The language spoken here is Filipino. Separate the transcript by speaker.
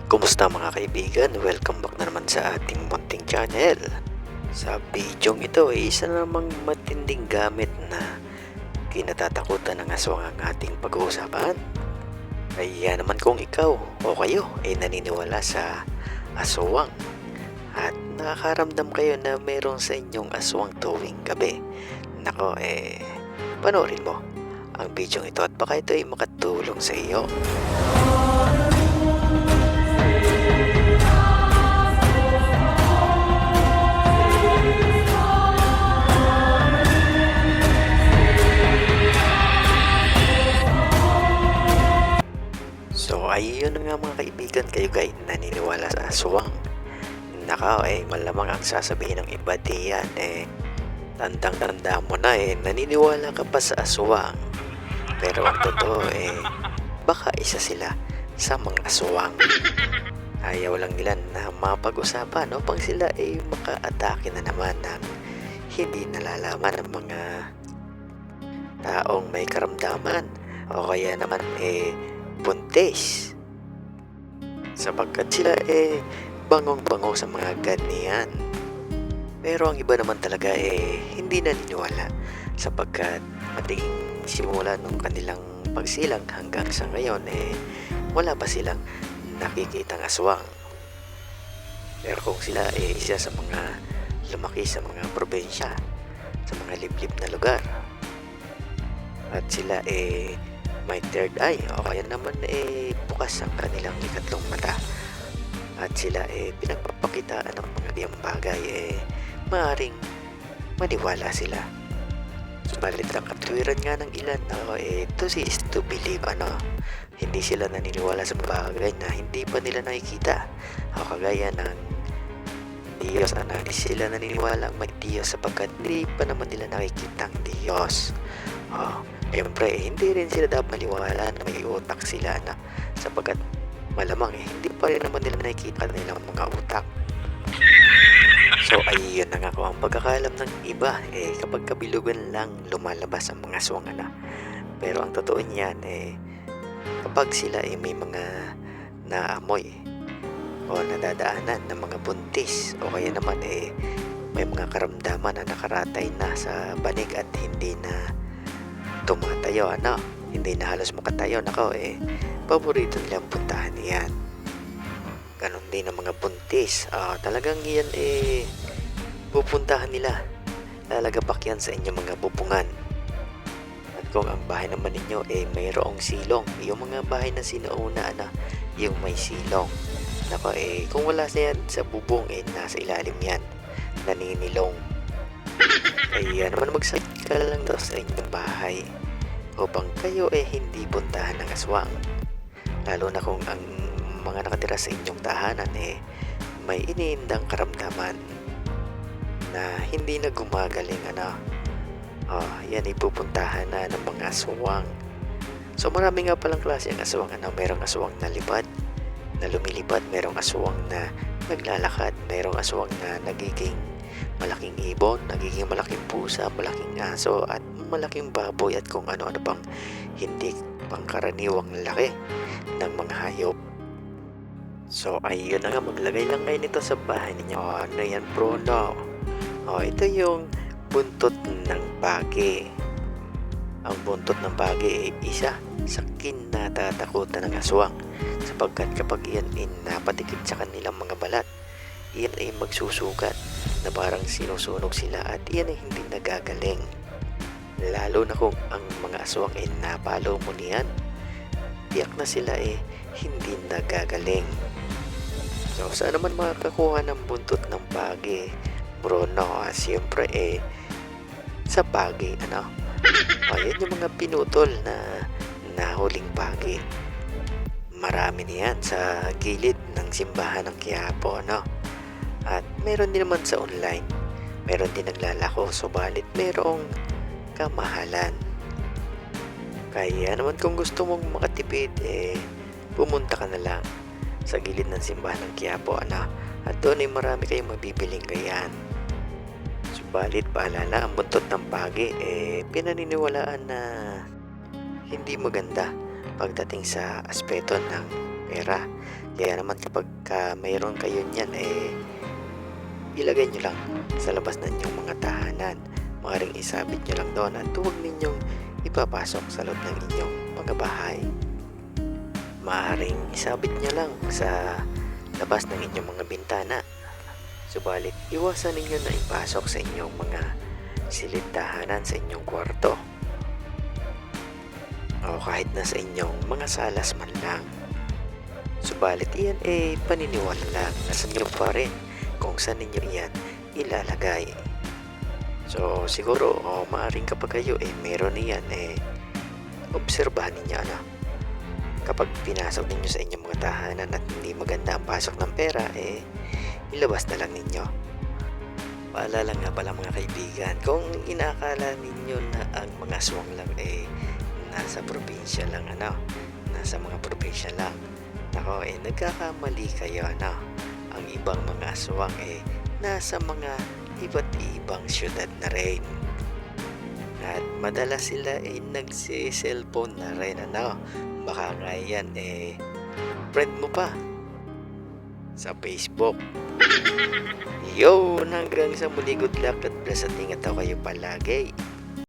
Speaker 1: Kumusta mga kaibigan? Welcome back na naman sa ating munting channel. Sa bidyong ito ay isa namang matinding gamit na kinatatakutan ng aswang ang ating pag-uusapan. Kaya naman kung ikaw o kayo ay naniniwala sa aswang at nakakaramdam kayo na meron sa inyong aswang tuwing gabi, nako panoorin mo ang bidyong ito at baka ito ay makatulong sa iyo. So ayun na nga mga kaibigan, kayo guys naniniwala sa aswang. Naka malamang ang sasabihin ng iba diyan tandang-tanda mo na naniniwala ka pa sa aswang. Pero ang totoo baka isa sila sa mga aswang. Ayaw lang nila na mapag-usapan pang sila maka-atake na naman ng hindi nalalaman ng mga taong may karamdaman o kaya naman buntis, sapagkat sila bangong-bango sa mga ganyan. Pero ang iba naman talaga hindi naniniwala, sapagkat mating simula nung kanilang pagsilang hanggang sa ngayon wala pa silang nakikitang aswang. Pero kung sila isa sa mga lumaki sa mga probinsya, sa mga liblib na lugar, at sila may third eye o kaya naman bukas ang kanilang ikatlong mata, at sila pinagpapakitaan ng mga diyang bagay, maaaring maniwala sila. Subalit ang katwiran nga ng ilan to see is to believe. Hindi sila naniniwala sa bagay na hindi pa nila nakikita, o kagaya ng Diyos. Hindi sila naniniwala may Diyos sapagkat hindi pa naman nila nakikita ang Diyos. Siyempre hindi rin sila dapat maniwala na may utak sila sapagkat malamang hindi pa rin naman nila nakikita nilang mga utak. So ayun na nga ko ang pagkakalam ng iba kapag kabilugan lang lumalabas ang mga aswang Pero ang totoo niyan kapag sila may mga naamoy o nadadaanan ng mga buntis, o kaya naman may mga karamdaman na nakaratay na sa banig at hindi na tumatayo, hindi na halos makatayo, paborito nilang puntahan yan. Ganon din ang mga buntis, talagang yan pupuntahan nila, lalagabak yan sa inyong mga bupungan. At kung ang bahay naman ninyo mayroong silong, yung mga bahay na sinuuna yung may silong, kung wala sa yan sa bubong nasa ilalim yan, naninilong. Kaya naman magsakit ka lang daw sa inyong bahay upang kayo hindi puntahan ng aswang. Lalo na kung ang mga nakatira sa inyong tahanan may iniindang karamdaman na hindi na gumagaling yan ipupuntahan na ng mga aswang. So marami nga palang klase ang aswang merong aswang na lipad, na lumilipad, merong aswang na naglalakad, merong aswang na nagiging malaking ibon, nagiging malaking pusa, malaking aso, at malaking baboy, at kung ano-ano pang hindi pangkaraniwang laki ng mga hayop. So ayun na nga, maglagay lang kayo nito sa bahay ninyo. Ano yan, Bruno? Ito yung buntot ng pagi. Ang buntot ng pagi isa sa kinatatakutan ng aswang, sapagkat kapag yan napatikit sa kanilang mga balat, iyan ay magsusugat na parang sinusunog sila, at iyan ay hindi nagagaling. Lalo na kung ang mga aswang napalo mo niyan, tiyak na sila hindi nagagaling. So saan naman makakakuha ng buntot ng pagi, Bruno? Siyempre sa pagi, yan yung mga pinutol na nahuling pagi. Marami niyan sa gilid ng simbahan ng Quiapo, At meron din naman sa online, meron din naglalako, subalit merong kamahalan. Kaya naman kung gusto mong makatipid pumunta ka na lang sa gilid ng simbahan ng Quiapo, at doon marami kayong mabibiling gayan. Subalit paalala, ang buntot ng pagi pinaniniwalaan na hindi maganda pagdating sa aspeto ng pera. Kaya naman kapag mayroon kayo niyan, ilagay nyo lang sa labas ng inyong mga tahanan. Maaaring isabit nyo lang doon at huwag ninyong ipapasok sa loob ng inyong mga bahay. Maaaring isabit nyo lang sa labas ng inyong mga bintana. Subalit, iwasan ninyo na ipasok sa inyong mga silid tahanan sa inyong kwarto. O kahit na sa inyong mga salas man lang. Subalit iyan paniniwala lang, nasa inyo pa rin kung saan ninyo iyan ilalagay. So siguro maaaring kapag kayo meron iyan obserbahan ninyo kapag pinasok ninyo sa inyong mga tahanan at hindi maganda ang pasok ng pera ilabas na lang ninyo. Paalala nga pala mga kaibigan, kung inakala ninyo na ang mga aswang lang nasa probinsya lang nasa mga probinsya lang, nako nagkakamali kayo ang ibang mga aswang nasa mga iba't ibang syudad na rin. At madalas sila nagsi-cellphone na rin baka nga yan friend mo pa sa Facebook. Yo, hanggang sa muli, good luck at bless at ingat daw kayo palagi.